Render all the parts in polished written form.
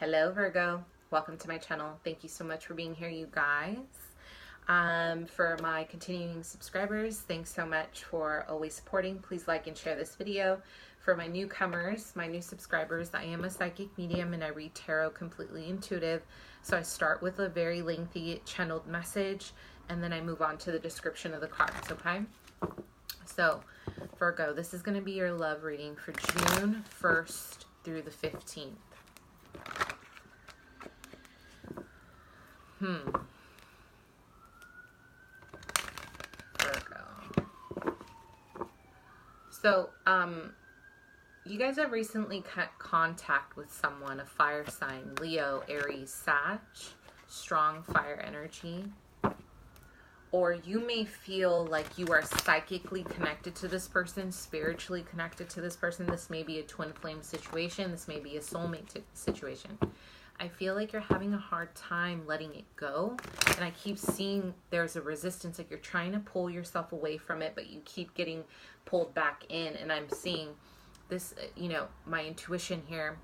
Hello Virgo, welcome to my channel. Thank you so much for being here, you guys. For my continuing subscribers, thanks so much for always supporting. Please like and share this video. For my newcomers, my new subscribers, I am a psychic medium and I read tarot completely intuitive. So I start with a very lengthy channeled message and then I move on to the description of the cards, okay? So Virgo, this is going to be your love reading for June 1st through the 15th. Virgo. So, you guys have recently cut contact with someone, a fire sign, Leo, Aries, Sag, strong fire energy. Or you may feel like you are psychically connected to this person, spiritually connected to this person. This may be a twin flame situation. This may be a soulmate situation. I feel like you're having a hard time letting it go. And I keep seeing there's a resistance, like you're trying to pull yourself away from it, but you keep getting pulled back in. And I'm seeing this, you know, my intuition here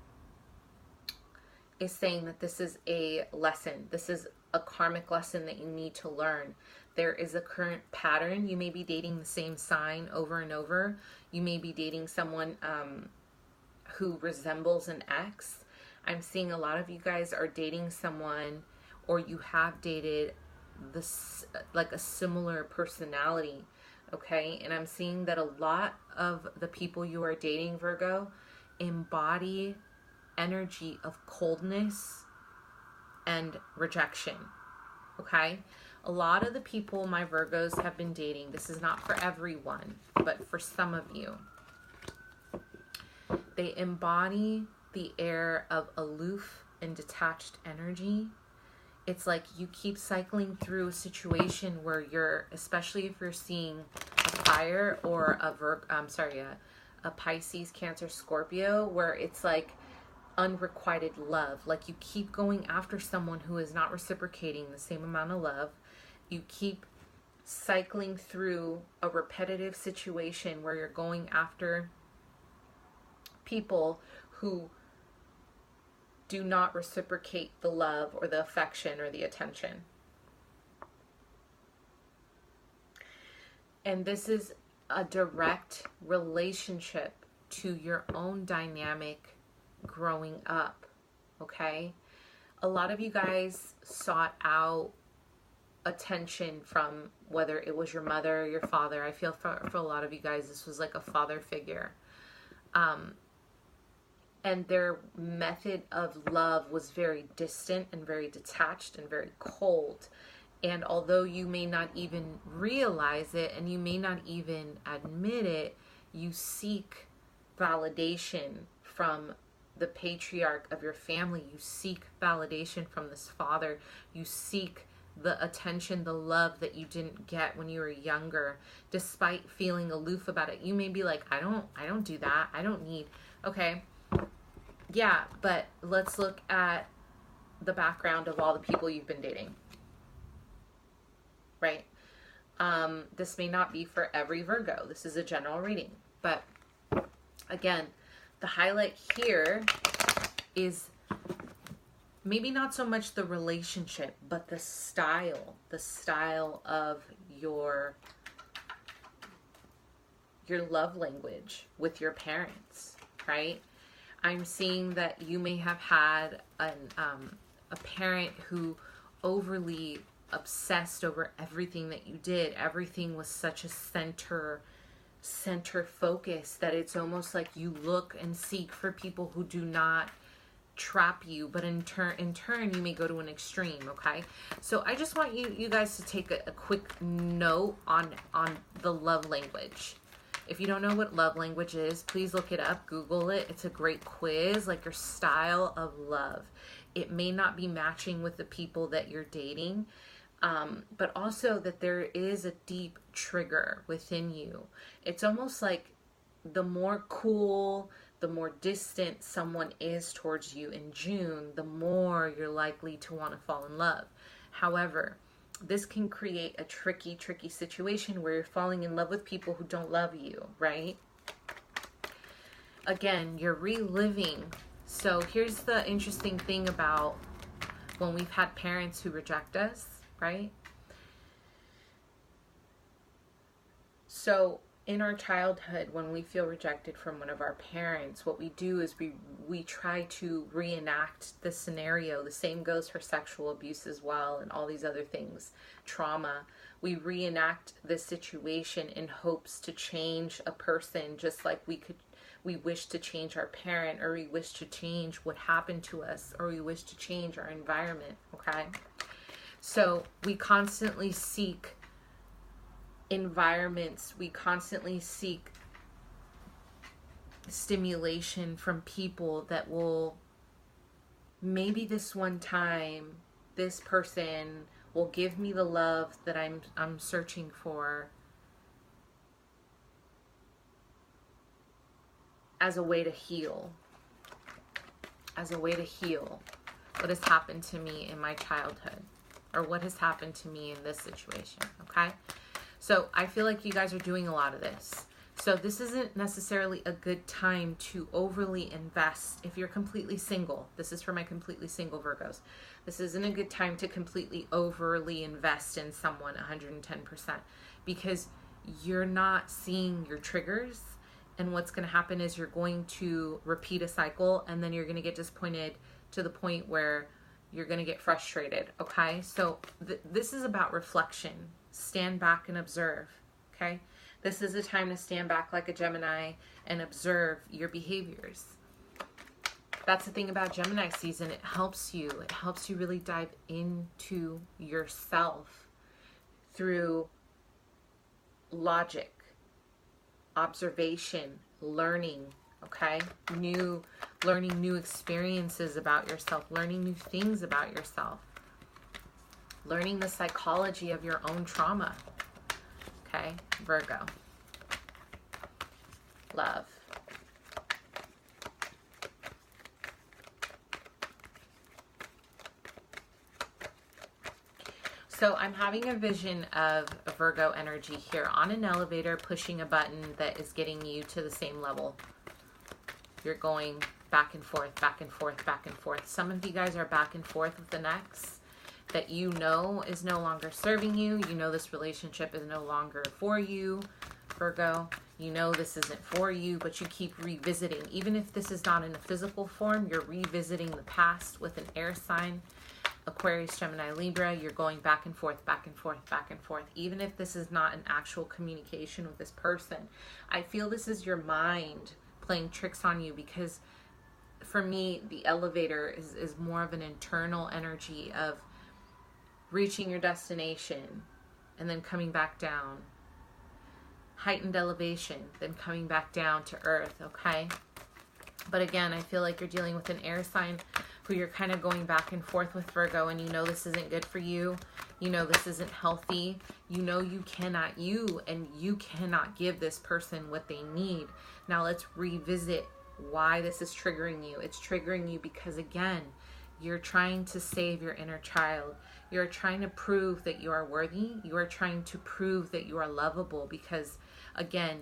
is saying that this is a lesson. This is a karmic lesson that you need to learn. There is a current pattern. You may be dating the same sign over and over. You may be dating someone who resembles an ex. I'm seeing a lot of you guys are dating someone, or you have dated this, like a similar personality, okay? And I'm seeing that a lot of the people you are dating, Virgo, embody energy of coldness and rejection, okay? A lot of the people my Virgos have been dating, this is not for everyone, but for some of you, they embody the air of aloof and detached energy. It's like you keep cycling through a situation where you're, especially if you're seeing a fire or a Pisces, Cancer, Scorpio, where it's like unrequited love. Like you keep going after someone who is not reciprocating the same amount of love. You keep cycling through a repetitive situation where you're going after people who do not reciprocate the love or the affection or the attention. And this is a direct relationship to your own dynamic growing up, okay? A lot of you guys sought out attention from, whether it was your mother or your father. I feel for a lot of you guys, this was like a father figure. And their method of love was very distant and very detached and very cold. And although you may not even realize it and you may not even admit it, you seek validation from the patriarch of your family. You seek validation from this father. You seek the attention, the love that you didn't get when you were younger, despite feeling aloof about it. You may be like, I don't do that. I don't need, okay. Yeah, but let's look at the background of all the people you've been dating, right? This may not be for every Virgo. This is a general reading. But again, the highlight here is maybe not so much the relationship, but the style of your love language with your parents, right? I'm seeing that you may have had a parent who overly obsessed over everything that you did. Everything was such a center focus that it's almost like you look and seek for people who do not trap you, but in turn you may go to an extreme, okay? So I just want you guys to take a quick note on the love language. If you don't know what love language is, please look it up, Google it. It's a great quiz, like your style of love. It may not be matching with the people that you're dating, but also that there is a deep trigger within you. It's almost like the more cool, the more distant someone is towards you in June, the more you're likely to want to fall in love. However, this can create a tricky situation where you're falling in love with people who don't love you, right? Again, you're reliving So here's the interesting thing about when we've had parents who reject us, right? So in our childhood, when we feel rejected from one of our parents, what we do is we try to reenact the scenario. The same goes for sexual abuse as well, and all these other things, trauma. We reenact the situation in hopes to change a person, just like we wish to change our parent, or we wish to change what happened to us, or we wish to change our environment, okay? So we constantly seek environments, we constantly seek stimulation from people that will, maybe this one time, this person will give me the love that I'm searching for, as a way to heal. As a way to heal what has happened to me in my childhood, or what has happened to me in this situation, okay? So I feel like you guys are doing a lot of this. So this isn't necessarily a good time to overly invest. If you're completely single, this is for my completely single Virgos. This isn't a good time to completely overly invest in someone 110%, because you're not seeing your triggers. And what's going to happen is you're going to repeat a cycle, and then you're going to get disappointed to the point where you're going to get frustrated, okay? So this is about reflection. Stand back and observe, okay? This is a time to stand back like a Gemini and observe your behaviors. That's the thing about Gemini season. It helps you really dive into yourself through logic, observation, learning, okay? Learning new experiences about yourself, learning new things about yourself, learning the psychology of your own trauma, okay? Virgo. Love. So I'm having a vision of a Virgo energy here on an elevator, pushing a button that is getting you to the same level. You're going back and forth, back and forth, back and forth. Some of you guys are back and forth with the next that you know is no longer serving you. You know this relationship is no longer for you, Virgo. You know this isn't for you, but you keep revisiting. Even if this is not in a physical form, you're revisiting the past with an air sign. Aquarius, Gemini, Libra, you're going back and forth, back and forth, back and forth. Even if this is not an actual communication with this person, I feel this is your mind playing tricks on you, because for me, the elevator is more of an internal energy of reaching your destination and then coming back down. Heightened elevation, then coming back down to earth, okay? But again, I feel like you're dealing with an air sign who you're kind of going back and forth with, Virgo, and you know this isn't good for you. You know this isn't healthy. You know you cannot give this person what they need. Now let's revisit why this is triggering you. It's triggering you because, again, you're trying to save your inner child. You're trying to prove that you are worthy. You are trying to prove that you are lovable because, again,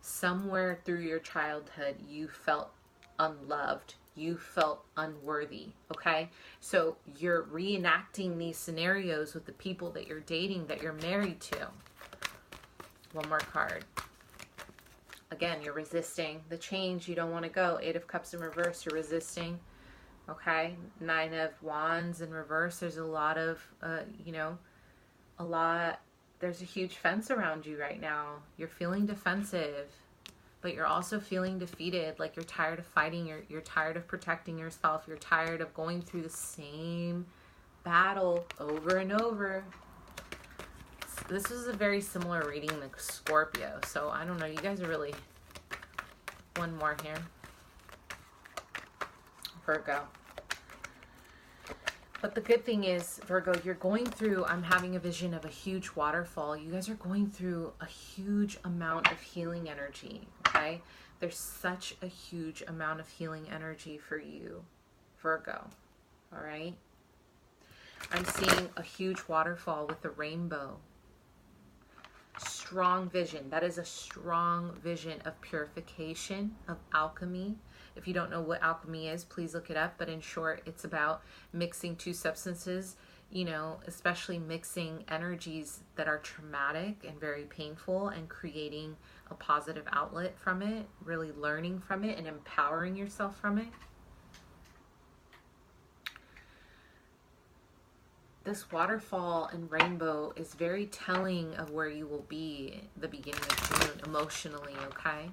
somewhere through your childhood, you felt unloved. You felt unworthy, okay? So you're reenacting these scenarios with the people that you're dating, that you're married to. One more card. Again, you're resisting the change. You don't want to go. 8 of Cups in reverse, you're resisting. Okay, 9 of Wands in reverse. There's a lot of, there's a huge fence around you right now. You're feeling defensive, but you're also feeling defeated. Like you're tired of fighting. You're tired of protecting yourself. You're tired of going through the same battle over and over. This is a very similar reading to Scorpio. So I don't know. You guys are really, one more here. Virgo. But the good thing is, Virgo, you're going through, I'm having a vision of a huge waterfall. You guys are going through a huge amount of healing energy, okay? There's such a huge amount of healing energy for you, Virgo, all right? I'm seeing a huge waterfall with a rainbow. Strong vision. That is a strong vision of purification, of alchemy. If you don't know what alchemy is, please look it up. But in short, it's about mixing two substances, you know, especially mixing energies that are traumatic and very painful and creating a positive outlet from it, really learning from it and empowering yourself from it. This waterfall and rainbow is very telling of where you will be the beginning of June emotionally, okay?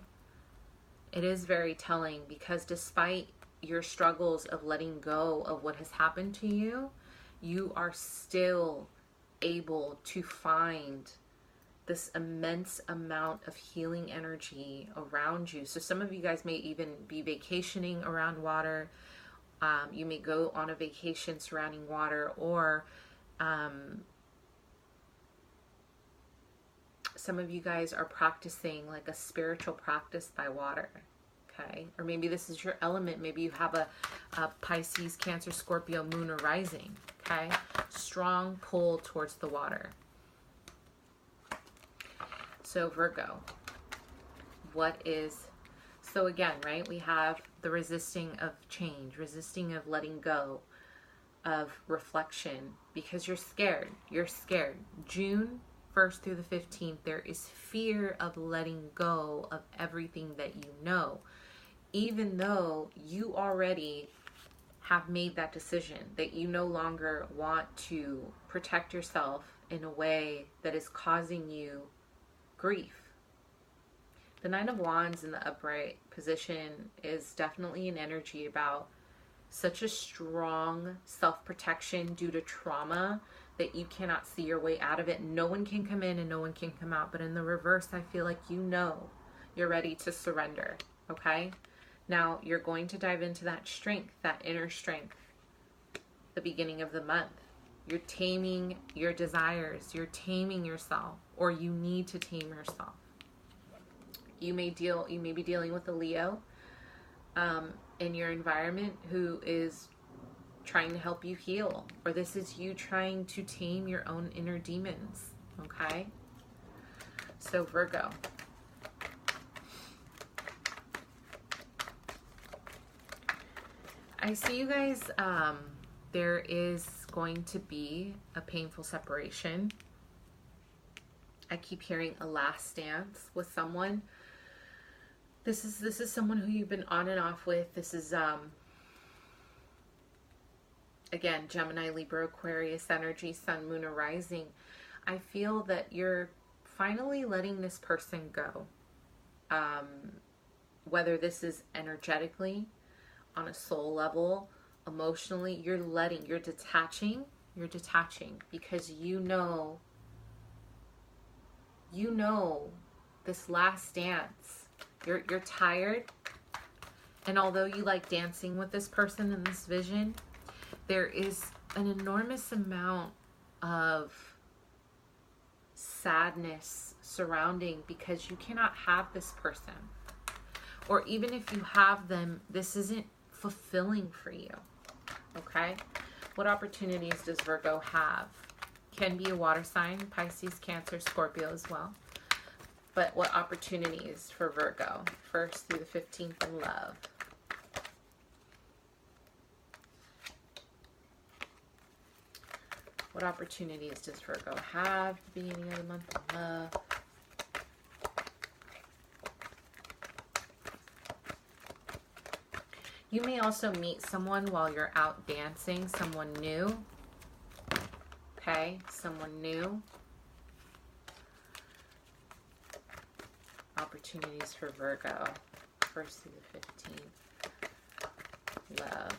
It is very telling because despite your struggles of letting go of what has happened to you, you are still able to find this immense amount of healing energy around you. So some of you guys may even be vacationing around water. You may go on a vacation surrounding water, or some of you guys are practicing like a spiritual practice by water, okay? Or maybe this is your element. Maybe you have a Pisces, Cancer, Scorpio, moon, or rising, okay? Strong pull towards the water. So Virgo, so again, right, we have the resisting of change, resisting of letting go, of reflection, because you're scared. June 1st through the 15th, there is fear of letting go of everything that you know, even though you already have made that decision that you no longer want to protect yourself in a way that is causing you grief. The Nine of Wands in the upright position is definitely an energy about such a strong self-protection due to trauma that you cannot see your way out of it. No one can come in and no one can come out. But in the reverse, I feel like you know you're ready to surrender, okay? Now, you're going to dive into that strength, that inner strength, the beginning of the month. You're taming your desires. You're taming yourself, or you need to tame yourself. You may be dealing with a Leo in your environment who is trying to help you heal, or this is you trying to tame your own inner demons, okay? So Virgo, I see you guys, there is going to be a painful separation. I keep hearing a last dance with someone. This is someone who you've been on and off with. This is again, Gemini, Libra, Aquarius energy, sun, moon, or rising. I feel that you're finally letting this person go. Whether this is energetically, on a soul level, emotionally, you're detaching because you know this last dance. You're tired, and although you like dancing with this person in this vision, there is an enormous amount of sadness surrounding because you cannot have this person. Or even if you have them, this isn't fulfilling for you, okay? What opportunities does Virgo have? Can be a water sign, Pisces, Cancer, Scorpio as well. But what opportunities for Virgo, 1st through the 15th in love? What opportunities does Virgo have at the beginning of the month in love? You may also meet someone while you're out dancing, someone new. Okay, someone new. Opportunities for Virgo, 1st through the 15th. Love.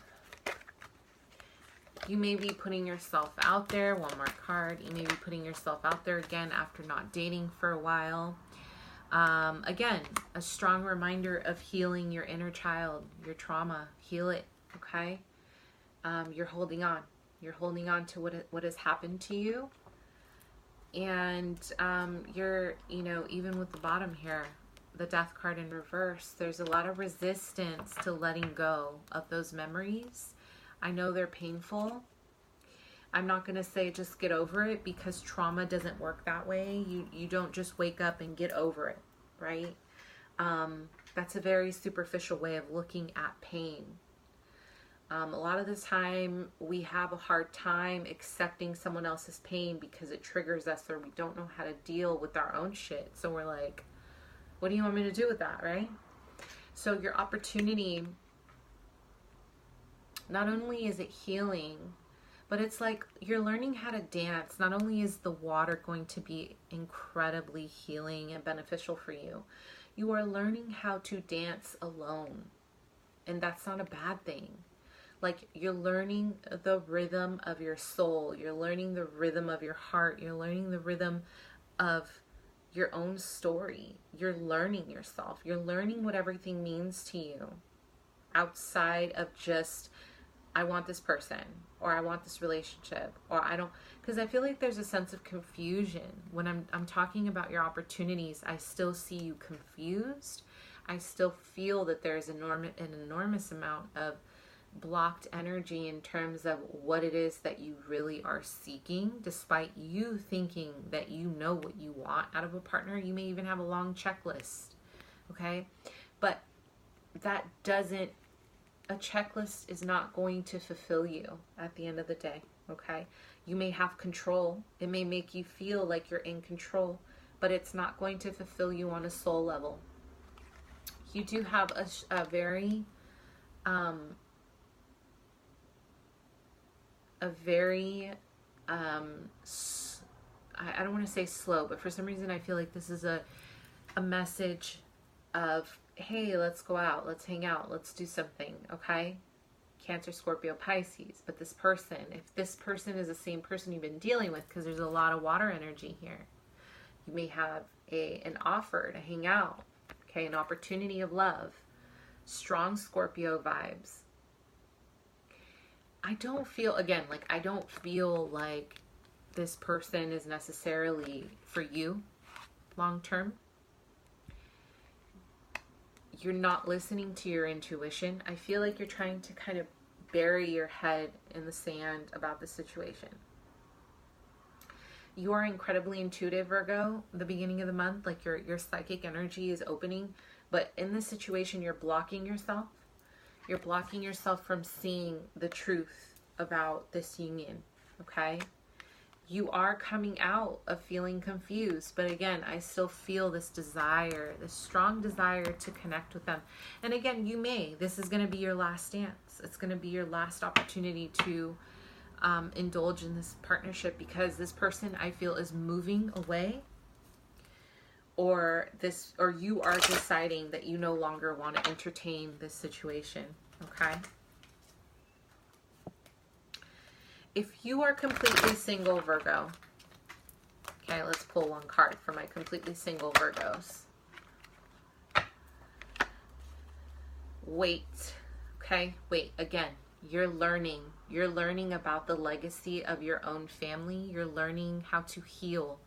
You may be putting yourself out there. One more card. You may be putting yourself out there again after not dating for a while. Again, a strong reminder of healing your inner child, your trauma. Heal it, okay? You're holding on. You're holding on to what has happened to you. And you're, even with the bottom here, the death card in reverse, there's a lot of resistance to letting go of those memories. I know they're painful. I'm not going to say just get over it, because trauma doesn't work that way. You don't just wake up and get over it, right? That's a very superficial way of looking at pain. A lot of the time we have a hard time accepting someone else's pain because it triggers us, or we don't know how to deal with our own shit. So we're like, what do you want me to do with that, right? So your opportunity, not only is it healing, but it's like you're learning how to dance. Not only is the water going to be incredibly healing and beneficial for you, you are learning how to dance alone. And that's not a bad thing. Like, you're learning the rhythm of your soul. You're learning the rhythm of your heart. You're learning the rhythm of your own story. You're learning yourself. You're learning what everything means to you outside of just, I want this person, or I want this relationship, or I don't, because I feel like there's a sense of confusion. When I'm talking about your opportunities, I still see you confused. I still feel that there's an enormous amount of blocked energy in terms of what it is that you really are seeking, despite you thinking that you know what you want out of a partner. You may even have a long checklist, okay? But that doesn't, a checklist is not going to fulfill you at the end of the day, okay? You may have control. It may make you feel like you're in control, but it's not going to fulfill you on a soul level. You do have a very I don't want to say slow, but for some reason I feel like this is a message of, hey, let's go out, let's hang out, let's do something, okay? Cancer, Scorpio, Pisces. But this person, if this person is the same person you've been dealing with, because there's a lot of water energy here, you may have an offer to hang out, okay? An opportunity of love. Strong Scorpio vibes. I don't feel, again, like I don't feel like this person is necessarily for you long term. You're not listening to your intuition. I feel like you're trying to kind of bury your head in the sand about the situation. You are incredibly intuitive, Virgo, the beginning of the month. Like your psychic energy is opening. But in this situation, you're blocking yourself. You're blocking yourself from seeing the truth about this union, okay? You are coming out of feeling confused, but again, I still feel this desire, this strong desire to connect with them. And again, this is going to be your last dance. It's going to be your last opportunity to indulge in this partnership, because this person, I feel, is moving away, or you are deciding that you no longer want to entertain this situation, okay? If you are completely single, Virgo, okay, let's pull one card for my completely single Virgos. Wait, okay, wait, again, you're learning about the legacy of your own family. You're learning how to heal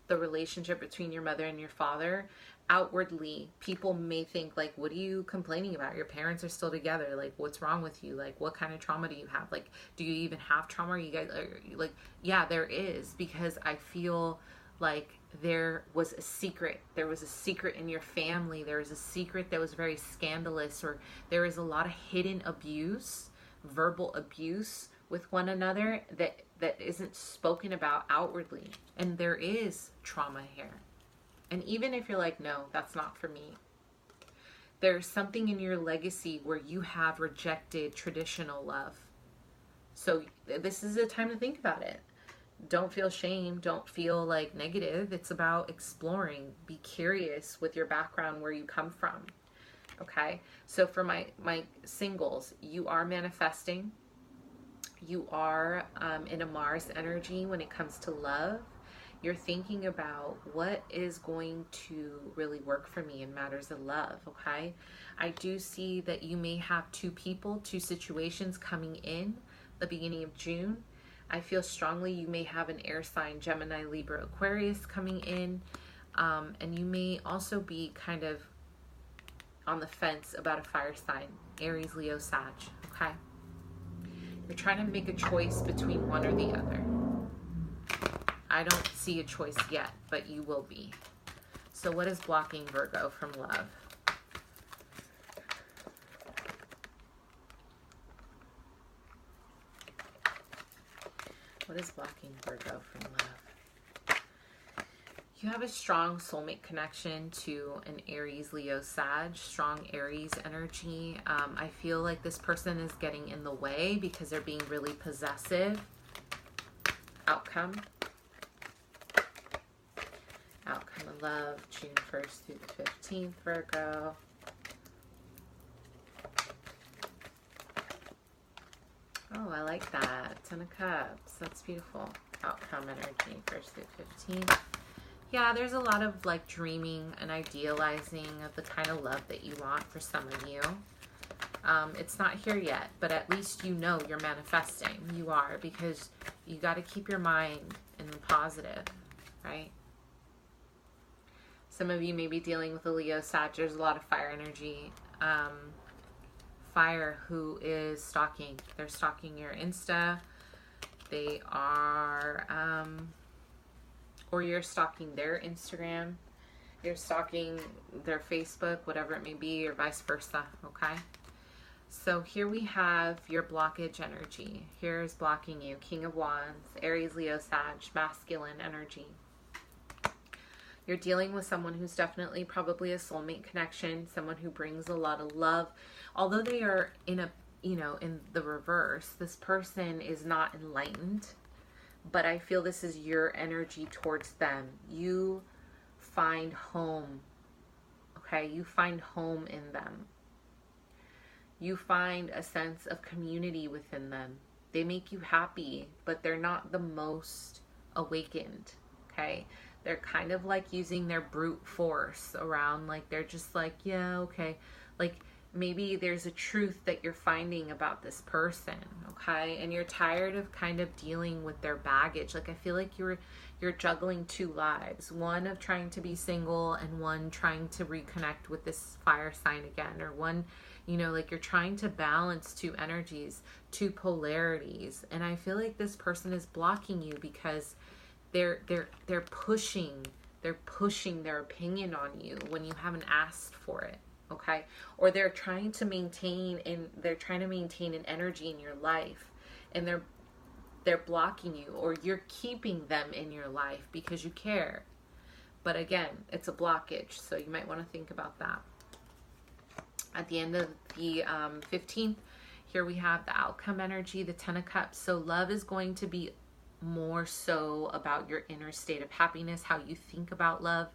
the relationship between your mother and your father. Outwardly, people may think like, what are you complaining about? Your parents are still together. Like, what's wrong with you? Like, what kind of trauma do you have? Like, do you even have trauma? Are you guys like, yeah, there is, because I feel like there was a secret. There was a secret in your family. There was a secret that was very scandalous, or there is a lot of hidden abuse, verbal abuse with one another that isn't spoken about outwardly. And there is trauma here. And even if you're like, no, that's not for me, there's something in your legacy where you have rejected traditional love. So this is a time to think about it. Don't feel shame. Don't feel like negative. It's about exploring. Be curious with your background, where you come from. Okay? So for my singles, you are manifesting. You are in a Mars energy when it comes to love. You're thinking about what is going to really work for me in matters of love, okay? I do see that you may have two situations coming in the beginning of June. I feel strongly you may have an air sign, Gemini, Libra, Aquarius coming in. And you may also be kind of on the fence about a fire sign, Aries, Leo, Sag, okay? You're trying to make a choice between one or the other. I don't see a choice yet, but you will be. So what is blocking Virgo from love? What is blocking Virgo from love? You have a strong soulmate connection to an Aries, Leo, Sag, strong Aries energy. I feel like this person is getting in the way because they're being really possessive. Outcome. Outcome of love, June 1st through the 15th, Virgo. Oh, I like that. 10 of Cups. That's beautiful. Outcome energy, 1st through 15th. Yeah, there's a lot of like dreaming and idealizing of the kind of love that you want for some of you. It's not here yet, but at least you know you're manifesting. You are, because you got to keep your mind in the positive, right? Some of you may be dealing with a Leo, Sag. There's a lot of fire energy. Fire who is stalking. They're stalking your Insta. They are, or you're stalking their Instagram. You're stalking their Facebook, whatever it may be, or vice versa, okay? So here we have your blockage energy. Here's blocking you. King of Wands, Aries, Leo, Sag, masculine energy. You're dealing with someone who's definitely probably a soulmate connection, someone who brings a lot of love. Although they are in a, you know, in the reverse, this person is not enlightened, but I feel this is your energy towards them. You find home, okay? You find home in them. You find a sense of community within them. They make you happy, but they're not the most awakened, okay? They're kind of like using their brute force around, like they're just like, yeah, okay. Like maybe there's a truth that you're finding about this person, okay? And you're tired of kind of dealing with their baggage. Like I feel like you're juggling two lives, one of trying to be single and one trying to reconnect with this fire sign again, or one, you know, like you're trying to balance two energies, two polarities. And I feel like this person is blocking you because they're pushing their opinion on you when you haven't asked for it, okay? Or they're trying to maintain an energy in your life, and they're blocking you, or you're keeping them in your life because you care. But again, it's a blockage, so you might want to think about that. At the end of the 15th, here we have the outcome energy, the 10 of Cups. So love is going to be more so about your inner state of happiness, how you think about love,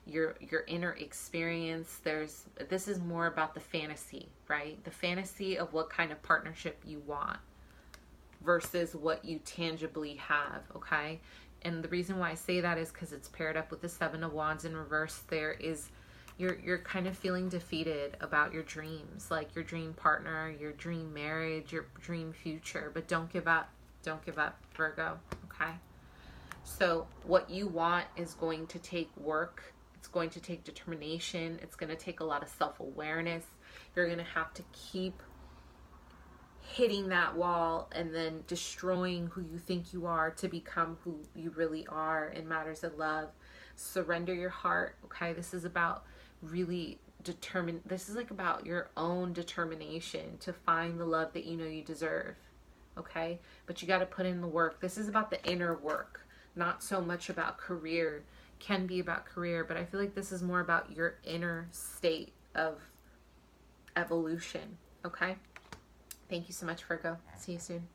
your inner experience. This is more about the fantasy, right? The fantasy of what kind of partnership you want versus what you tangibly have, okay? And the reason why I say that is because it's paired up with the 7 of Wands in reverse. There is, you're kind of feeling defeated about your dreams, like your dream partner, your dream marriage, your dream future, but don't give up. Don't give up, Virgo, okay? So what you want is going to take work. It's going to take determination. It's going to take a lot of self-awareness. You're going to have to keep hitting that wall and then destroying who you think you are to become who you really are in matters of love. Surrender your heart, okay? This is about really this is like about your own determination to find the love that you know you deserve. Okay, but you got to put in the work. This is about the inner work, not so much about career. Can be about career, but I feel like this is more about your inner state of evolution. Okay, thank you so much, Virgo. See you soon.